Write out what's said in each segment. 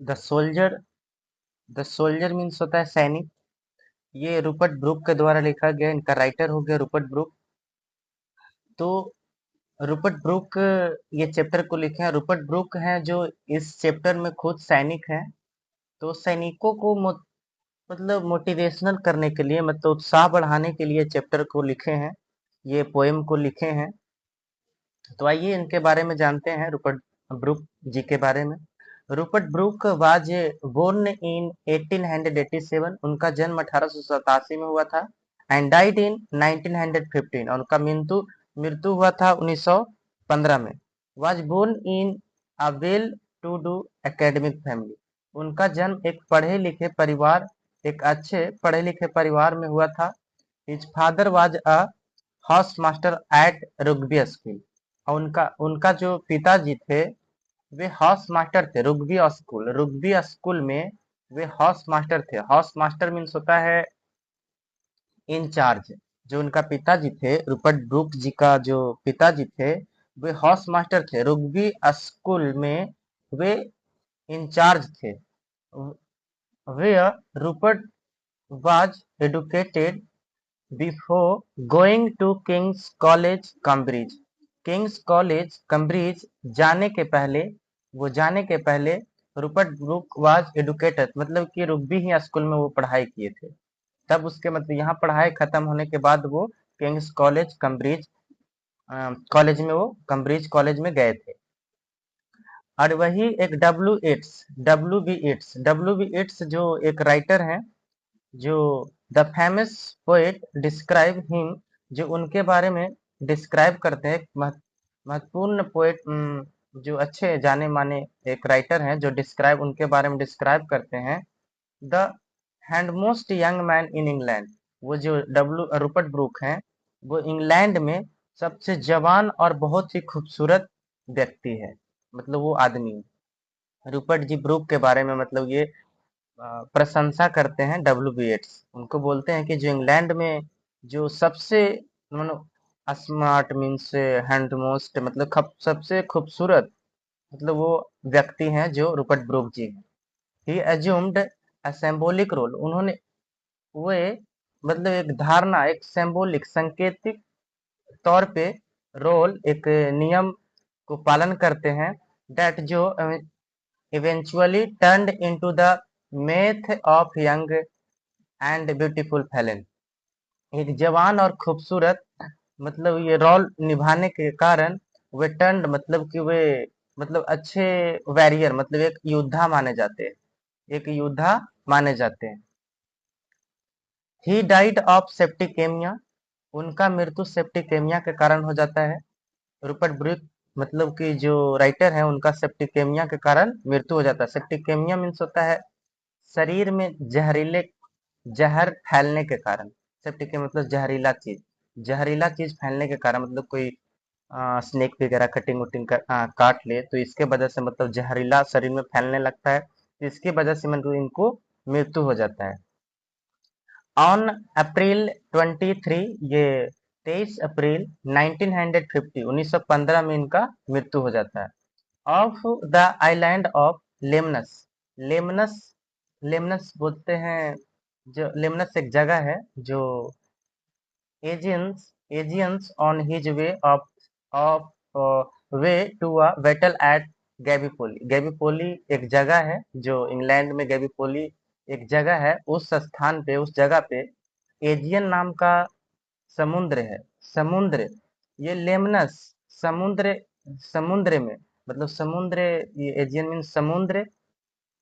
The soldier. The soldier means होता है सैनिक। ये रूपर्ट ब्रूक के द्वारा लिखा गया, इनका राइटर हो गया रूपर्ट ब्रूक। तो रूपर्ट ब्रूक ये चैप्टर को लिखे हैं। रूपर्ट ब्रूक हैं जो इस चैप्टर में खुद सैनिक हैं। तो सैनिकों को मतलब मोटिवेशनल करने के लिए, मतलब उत्साह बढ़ाने के लिए चैप्टर को लिखे हैं, ये पोएम को लिखे हैं। तो आइए इनके बारे में जानते हैं, रूपर्ट ब्रूक जी के बारे में। Rupert Brooke was born in 1887। उनका जन्म 1887 में हुआ था। And died in 1915। और उनका मृत्यु मृत्यु हुआ था 1915 में। Was born in a well to do academic family. उनका जन्म एक पढ़े लिखे परिवार, एक अच्छे पढ़े लिखे परिवार में हुआ था। His father was a house master at Rugby school. और उनका उनका जो पिताजी थे वे हाउस मास्टर थे रुग्बी स्कूल में। वे हाउस मास्टर थे। हाउस मास्टर मीन्स होता है इंचार्ज। जो उनका पिताजी थे, रूपर्ट ब्रूक जी का जो पिताजी थे, वे हाउस मास्टर थे रुग्बी स्कूल में। वे इंचार्ज थे। Where Rupert was educated before going to King's College Cambridge. King's College Cambridge जाने के पहले रूपर्ट ब्रूक वाज एडुकेटेड, मतलब कि रुग्बी ही स्कूल में वो पढ़ाई किए थे। तब उसके मतलब यहाँ पढ़ाई खत्म होने के बाद वो किंग्स कॉलेज कैम्ब्रिज कॉलेज में वो कैम्ब्रिज कॉलेज में गए थे। और वही एक डब्ल्यू बी इट्स जो एक राइटर हैं, जो the famous poet describe him, जो उनके बारे में डिस्क्राइब करते हैं। महत्वपूर्ण पोएट, जो अच्छे जाने माने एक राइटर हैं जो डिस्क्राइब उनके बारे में डिस्क्राइब करते हैं। The handsomest young man in England. वो जो डब्ल्यू रूपर्ट ब्रूक हैं, वो इंग्लैंड में सबसे जवान और बहुत ही खूबसूरत व्यक्ति है, मतलब वो आदमी रूपर्ट जी ब्रूक के बारे में मतलब ये प्रशंसा करते हैं डब्ल्यू बी एट्स। उनको बोलते हैं कि जो इंग्लैंड में जो सबसे मतलब स्मार्ट मीन्स हैंडमोस्ट, मतलब सबसे खूबसूरत, मतलब वो व्यक्ति हैं जो रूपर्ट ब्रूक जी हैं। ही एज्यूम्ड अ सिंबॉलिक रोल। उन्होंने वे मतलब एक धारणा, एक सिंबॉलिक सांकेतिक तौर पे रोल, एक नियम को पालन करते हैं। दैट जो eventually turned into the myth of young and beautiful Helen। एक जवान और खूबसूरत, मतलब ये रोल निभाने के कारण वे टर्न्ड, मतलब कि वे मतलब अच्छे वैरियर, मतलब एक योद्धा माने जाते हैं, एक योद्धा माने जाते हैं। He died of septicaemia. उनका मृत्यु सेप्टिकेमिया के कारण हो जाता है। रूपर्ट ब्रूक मतलब कि जो राइटर है, उनका सेप्टिकेमिया के कारण मृत्यु हो जाता है। सेप्टिकेमिया मीन्स होता है शरीर में जहरीले जहर फैलने के कारण। सेप्टिक मतलब जहरीला चीज फैलने के कारण, मतलब कोई स्नेक वगैरह कटिंग वटिंग काट ले तो इसके वजह से मतलब जहरीला शरीर में फैलने लगता है, तो इसकी वजह से मतलब इनको मृत्यु हो जाता है। ऑन अप्रैल 23, ये 23 अप्रैल 1950 1915 में इनका मृत्यु हो जाता है। Of the island of Lemnos. Lemnos Lemnos बोलते हैं, जो लेमनस एक जगह है जो Aegeans on his of way to a battle at Gallipoli. Gallipoli एक जगह है जो इंग्लैंड में, गैबीपोली एक जगह है, उस स्थान पे, उस जगह पे एजियन नाम का समुद्र है। समुद्र, ये लेमनस समुद्र, समुद्र में मतलब समुद्र, ये एजियन मीन समुद्र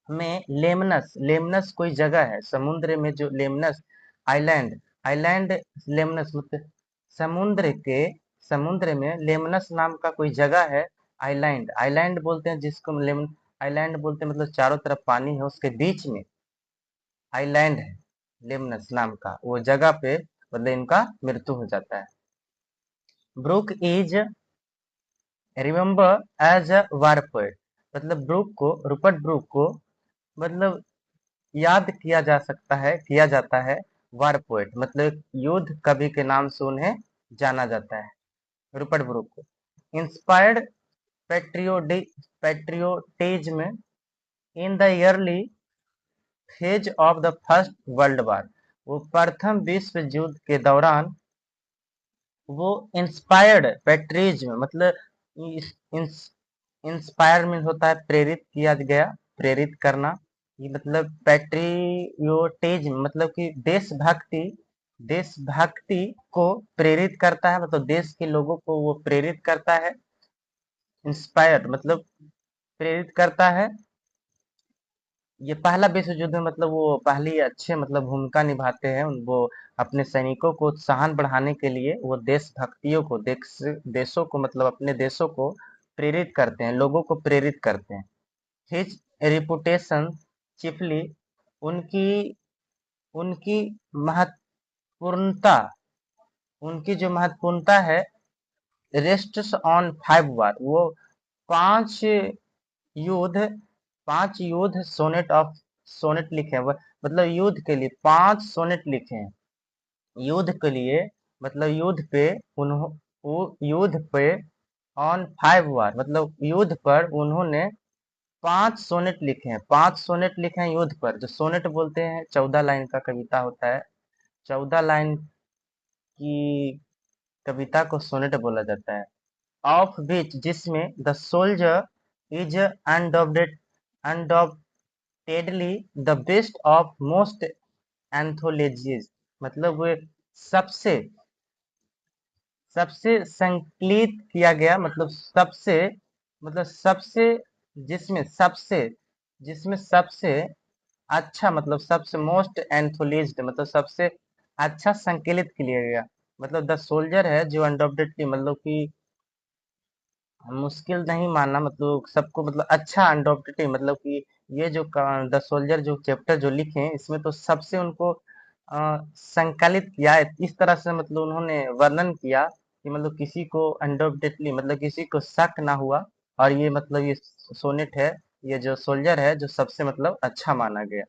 में लेमनस, लेमनस कोई जगह है समुद्र में, जो लेमनस आइलैंड, आइलैंड लेमनस मतलब समुद्र के, समुद्र में लेमनस नाम का कोई जगह है। आइलैंड, आइलैंड बोलते हैं जिसको लेमन आइलैंड बोलते हैं, मतलब चारों तरफ पानी है, उसके बीच में आइलैंड है लेमनस नाम का, वो जगह पे मतलब इनका मृत्यु हो जाता है। Brooke is remember as a war poet. मतलब ब्रूक को, रूपर्ट ब्रूक को मतलब याद किया जा सकता है, किया जाता है वार पोएट, मतलब युद्ध कवि के नाम से उन्हें जाना जाता है, रूपर्ट ब्रूक को। Inspired patriotism in the yearly phase of the first world war, वो प्रथम विश्व युद्ध के दौरान वो इंस्पायर्ड पैट्रियटिज्म मतलब इंस्पायर में होता है प्रेरित किया गया, प्रेरित करना। ये मतलब पैट्रियोटिज्म मतलब कि देशभक्ति, देशभक्ति को प्रेरित करता है, मतलब देश के लोगों को वो प्रेरित करता है। इंस्पायर मतलब प्रेरित करता है। ये पहला विश्व युद्ध में मतलब वो पहली अच्छे मतलब भूमिका निभाते हैं। वो अपने सैनिकों को उत्साहन बढ़ाने के लिए वो देशभक्तियों को देशों को मतलब अपने देशों को प्रेरित करते हैं, लोगों को प्रेरित करते हैं। हिज रिपुटेशन चिफली, उनकी उनकी महत्वपूर्णता, उनकी जो महत्वपूर्णता है रेस्ट्स ऑन 5 वार, वो 5 युद्ध, 5 युद्ध सोनेट ऑफ सोनेट लिखे हैं। मतलब युद्ध के लिए 5 सोनेट लिखे हैं। युद्ध के लिए मतलब युद्ध पे उन्हों वो युद्ध पे ऑन 5 वार मतलब युद्ध पर उन्होंने 5 सोनेट लिखे हैं। 5 सोनेट लिखे हैं युद्ध पर। जो सोनेट बोलते हैं 14 लाइन का कविता होता है। 14 लाइन की कविता को सोनेट बोला जाता है। ऑफ विच जिसमें the soldier is undoubtedly the best of most anthologies, मतलब वो सबसे सबसे संकलित किया गया, मतलब सबसे जिसमें सबसे अच्छा मतलब सबसे मोस्ट एंथोलिज्ड मतलब सबसे अच्छा संकलित किया गया। मतलब द सोल्जर है जो अनडॉप्टेडली मतलब कि मुश्किल नहीं मानना, मतलब सबको मतलब अच्छा अनडॉप्टेडली मतलब कि ये जो द सोल्जर जो चैप्टर जो लिखे हैं इसमें तो सबसे उनको संकलित किया है। इस तरह से मतलब उन्होंने वर्णन किया कि मतलब किसी को अनडॉप्टेडली मतलब किसी को शक ना हुआ। और ये मतलब ये सोनेट है, ये जो सोल्जर है जो सबसे मतलब अच्छा माना गया।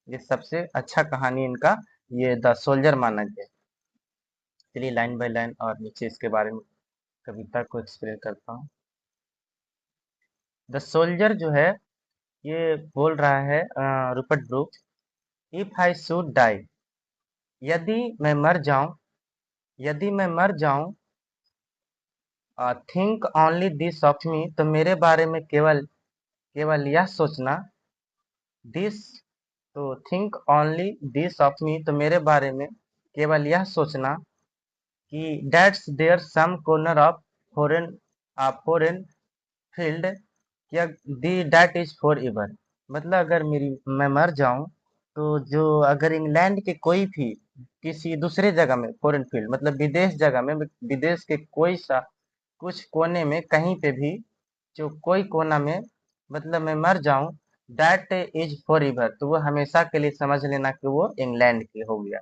ये सबसे अच्छा कहानी इनका ये द सोल्जर माना गया। चलिए लाइन बाय लाइन और नीचे इसके बारे में कविता को एक्सप्लेन करता हूँ। द सोल्जर जो है ये बोल रहा है Rupert Brooks, if I should die, यदि मैं मर जाऊं, यदि मैं मर जाऊं, think only this of me, तो मेरे बारे में केवल केवल यह सोचना। दिस तो think only this of me, तो मेरे बारे में केवल यह सोचना कि that's there some corner of foreign foreign field, क्या the that is for ever, मतलब अगर मेरी मैं मर जाऊं तो जो अगर इंग्लैंड के कोई भी किसी दूसरे जगह में फॉरेन फील्ड मतलब विदेश जगह में, विदेश के कोई सा कुछ कोने में कहीं पे भी जो कोई कोना में मतलब मैं मर जाऊं, दैट इज फॉर एवर, तो वो हमेशा के लिए समझ लेना कि वो इंग्लैंड के हो गया।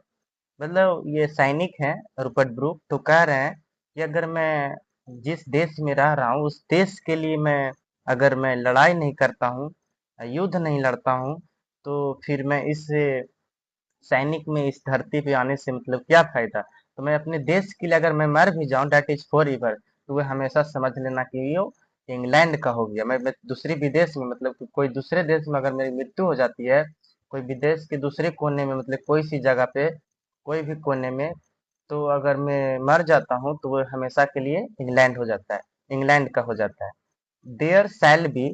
मतलब ये सैनिक हैं रूपर्ट ब्रूक, तो कह रहे हैं कि अगर मैं जिस देश में रह रहा हूँ उस देश के लिए मैं अगर मैं लड़ाई नहीं करता हूँ, युद्ध नहीं लड़ता हूँ, तो फिर मैं इस सैनिक में इस धरती पे आने से मतलब क्या फायदा। तो मैं अपने देश के लिए अगर मैं मर भी जाऊं डेट इज फॉर एवर, तो वह हमेशा समझ लेना कि यो इंग्लैंड का हो गया। मैं दूसरी विदेश में मतलब कि कोई दूसरे देश में अगर मेरी मृत्यु हो जाती है, कोई विदेश के दूसरे कोने में मतलब कोई सी जगह पे कोई भी कोने में, तो अगर मैं मर जाता हूँ तो वो हमेशा के लिए इंग्लैंड हो जाता है, इंग्लैंड का हो जाता है। There shall be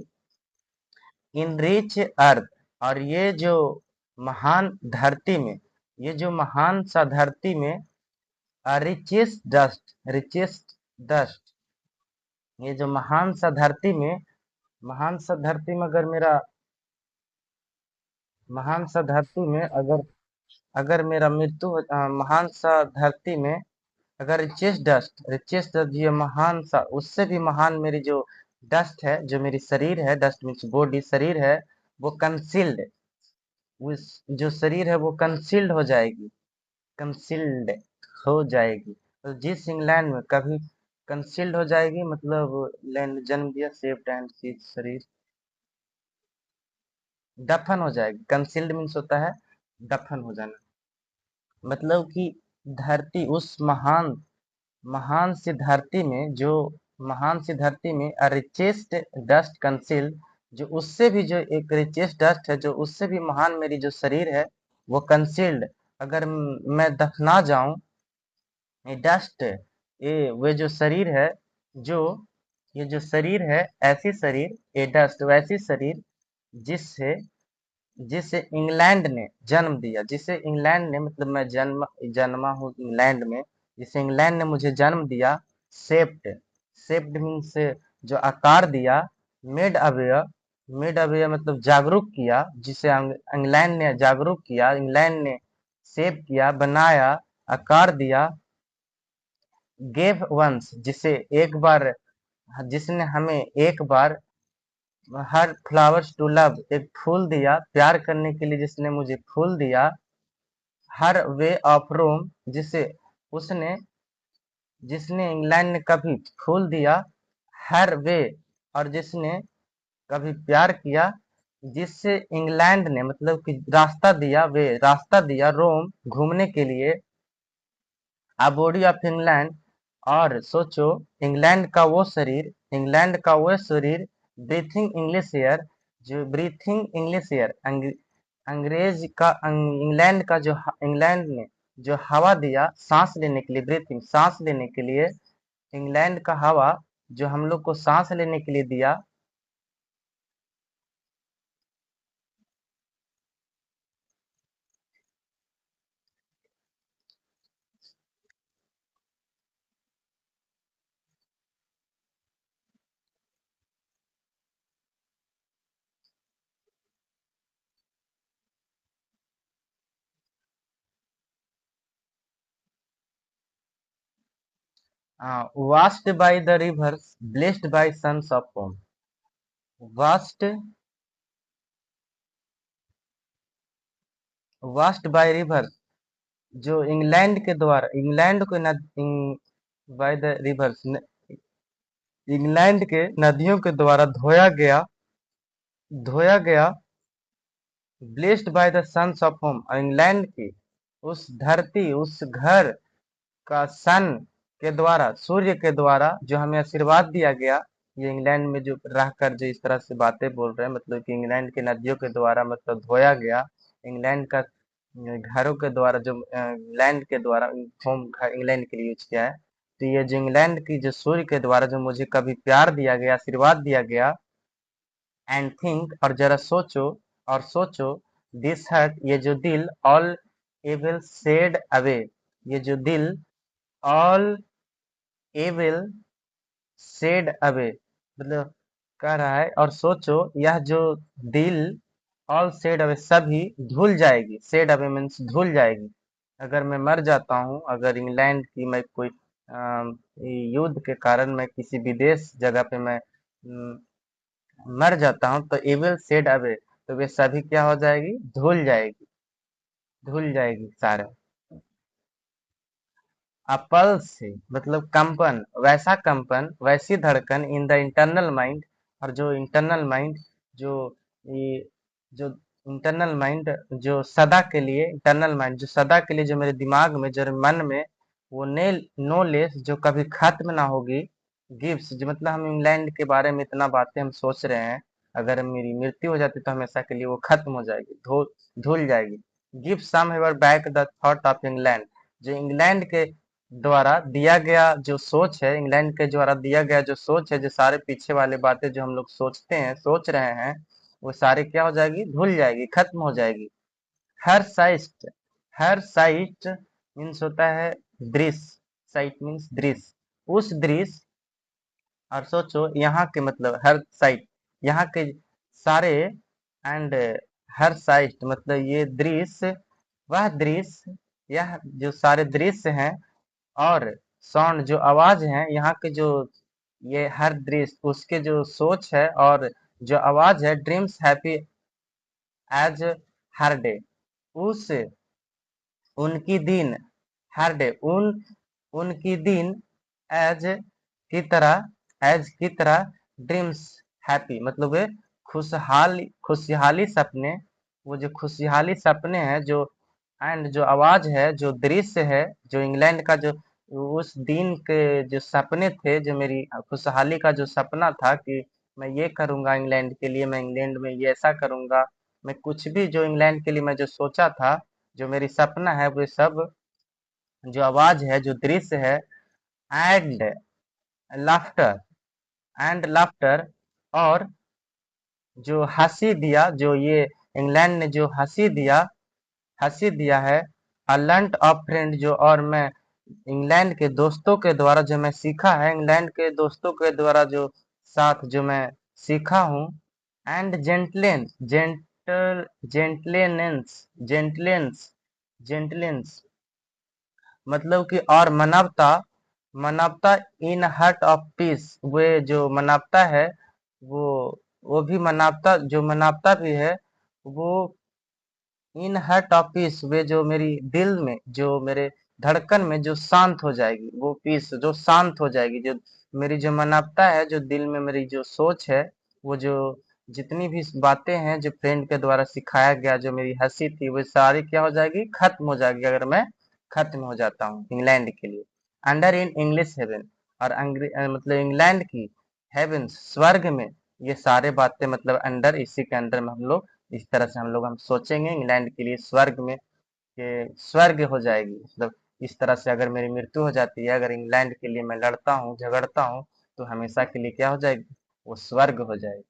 in rich earth, और ये जो महान धरती में, ये जो महान सा धरती में रिचेस्ट डस्ट, ये जो महान सा धरती में, महान सा धरती में अगर मेरा महान सा धरती में अगर अगर मेरा मृत्यु महान सा धरती में अगर रिचेस्ट डस्ट ये महान सा, उससे भी महान मेरी जो डस्ट है, जो मेरी शरीर है, डस्ट मीन्स बॉडी शरीर है, वो कंसील्ड, उस जो शरीर है वो कंसील्ड हो जाएगी, कंसील्ड हो जाएगी। तो जिस इंग्लैंड में कभी कंसील्ड हो जाएगी मतलब लैंड जन्म दिया सेफ्ट एंड सीज शरीर दफन हो जाएगी। कंसील्ड मीन्स होता है दफन हो जाना, मतलब कि धरती उस महान महान सी धरती में जो महान सी धरती में रिचेस्ट डस्ट कंसील्ड, जो उससे भी जो एक रिचेस्ट डस्ट है, जो उससे भी महान मेरी जो शरीर है, वो कंसील्ड, अगर मैं दफना जाऊं, ये डस्ट, ये वे जो शरीर है, जो ये जो शरीर है, ऐसी शरीर, ये डस्ट वैसी शरीर जिससे जिसे इंग्लैंड ने जन्म दिया, जिसे इंग्लैंड ने, मतलब मैं जन्मा हूँ इंग्लैंड में, जिसे इंग्लैंड ने मुझे जन्म दिया। शेप्ड, शेप्ड मीन्स जो आकार दिया। मेड अवेयर, मेड अवेयर मतलब जागरूक किया, जिसे इंग्लैंड ने जागरूक किया, इंग्लैंड ने शेप किया, बनाया, आकार दिया। गेव वंस, जिसे एक बार, जिसने हमें एक बार, हर फ्लावर्स टू लव, एक फूल दिया प्यार करने के लिए, जिसने मुझे फूल दिया। हर वे ऑफ रोम, जिसे उसने जिसने इंग्लैंड ने कभी फूल दिया। हर वे, और जिसने कभी प्यार किया, जिससे इंग्लैंड ने मतलब कि रास्ता दिया, वे रास्ता दिया रोम घूमने के लिए। आ बॉडी ऑफ इंग्लैंड, और सोचो इंग्लैंड का वो शरीर, इंग्लैंड का वो शरीर, ब्रीथिंग इंग्लिश एयर, जो ब्रीथिंग इंग्लिश एयर, अंग्रेज का इंग्लैंड का जो इंग्लैंड ने जो हवा दिया सांस लेने के लिए, ब्रीथिंग सांस लेने के लिए, इंग्लैंड का हवा जो हम लोग को सांस लेने के लिए दिया। Vast by the rivers, blessed by suns of home. Vast, vast by rivers, जो इंग्लैंड के द्वारा, इंग्लैंड को बाय द रिवर्स, इंग्लैंड के नदियों के द्वारा धोया गया, धोया गया। Blessed by the suns of home, England की उस धरती, उस घर का सन के द्वारा, सूर्य के द्वारा जो हमें आशीर्वाद दिया गया। ये इंग्लैंड में जो रहकर जो इस तरह से बातें बोल रहे हैं, मतलब कि इंग्लैंड के नदियों के द्वारा मतलब धोया गया, इंग्लैंड का घरों के द्वारा, जो इंग्लैंड के द्वारा, होम घर इंग्लैंड के लिए यूज किया है। तो ये जो इंग्लैंड की जो सूर्य के द्वारा जो मुझे कभी प्यार दिया गया, आशीर्वाद दिया गया। एंड थिंक, और जरा सोचो, और सोचो, दिस हर्ट, ये जो दिल, ऑल एविल सेड अवे, ये जो दिल, ऑल एविल सेड अवे, मतलब कह रहा है, और सोचो यह जो दिल, ऑल सेड अवे, सभी धुल जाएगी, सेड अवे मीन्स धुल जाएगी। अगर मैं मर जाता हूँ, अगर इंग्लैंड की मैं कोई युद्ध के कारण मैं किसी विदेश जगह पे मैं मर जाता हूँ, तो एविल सेड अवे, तो वे सभी क्या हो जाएगी, धुल जाएगी, धुल जाएगी सारे। पल्स से मतलब कंपन, वैसा कंपन, वैसी धड़कन इन द इंटरनल माइंड, और जो इंटरनल माइंड, जो ये जो इंटरनल माइंड, जो सदा के लिए, इंटरनल माइंड जो सदा के लिए, जो मेरे दिमाग में, जो मन में, वो ने नो लेस, जो कभी खत्म ना होगी। गिव्स, जो मतलब हम इंग्लैंड के बारे में इतना बातें हम सोच रहे हैं, अगर मेरी मृत्यु हो जाती तो हमेशा के लिए वो खत्म हो जाएगी, धुल जाएगी। Give some ever back the thought of England, जो इंग्लैंड के द्वारा दिया गया जो सोच है, इंग्लैंड के द्वारा दिया गया जो सोच है, जो सारे पीछे वाले बातें जो हम लोग सोचते हैं, सोच रहे हैं, वो सारे क्या हो जाएगी, धुल जाएगी, खत्म हो जाएगी। हर साइट, हर साइट मीन्स होता है दृश्य, साइट मीन्स दृश्य, उस दृश्य, और सोचो यहाँ के मतलब हर साइट, यहाँ के सारे, एंड हर साइट मतलब ये दृश्य, वह दृश्य, यह जो सारे दृश्य हैं, और साउंड जो आवाज है, यहाँ के जो ये हर दृश्य, उसके जो सोच है और जो आवाज है, ड्रीम्स हैप्पी एज हर डे, उस उनकी दिन, हर डे, उनकी दिन, एज की तरह, एज की तरह, ड्रीम्स हैप्पी मतलब वे खुशहाली सपने, वो जो खुशहाली सपने हैं, जो एंड जो आवाज है, जो दृश्य है, जो इंग्लैंड का जो उस दिन के जो सपने थे, जो मेरी खुशहाली का जो सपना था कि मैं ये करूंगा इंग्लैंड के लिए, मैं इंग्लैंड में ये ऐसा करूंगा। मैं कुछ भी जो इंग्लैंड के लिए मैं जो सोचा था, जो मेरी सपना है, वो सब जो आवाज है, जो दृश्य है, एंड लाफ्टर लाफ्टर, और जो हंसी दिया, जो ये इंग्लैंड ने जो हंसी दिया है, अ लर्न्ट ऑफ फ्रेंड, जो और मैं इंग्लैंड के दोस्तों के द्वारा जो मैं सीखा है, इंग्लैंड के दोस्तों के द्वारा जो साथ जो मैं सीखा हूँ, एंड जेंटलेनेंस जेंटलेंस, मतलब कि और मानवता इन हार्ट ऑफ पीस, वे जो मानवता है, वो वो भी मानवता, जो मानवता भी है, वो इन हार्ट ऑफ पीस, वे जो मेरी दिल में, जो मेरे धड़कन में जो शांत हो जाएगी, वो पीस जो शांत हो जाएगी, जो मेरी जो मानवता है, जो दिल में मेरी जो सोच है, वो जो जितनी भी बातें हैं जो फ्रेंड के द्वारा सिखाया गया, जो मेरी हंसी थी, वो सारी क्या हो जाएगी, खत्म हो जाएगी, अगर मैं खत्म हो जाता हूँ इंग्लैंड के लिए। अंडर इन इंग्लिश हेवन, और मतलब इंग्लैंड की हेवन, स्वर्ग में, ये सारे बातें मतलब अंडर, इसी के अंडर में हम लोग इस तरह से हम सोचेंगे इंग्लैंड के लिए स्वर्ग में, कि स्वर्ग हो जाएगी, मतलब इस तरह से अगर मेरी मृत्यु हो जाती है, अगर इंग्लैंड के लिए मैं लड़ता हूँ, झगड़ता हूँ, तो हमेशा के लिए क्या हो जाएगी, वो स्वर्ग हो जाएगी।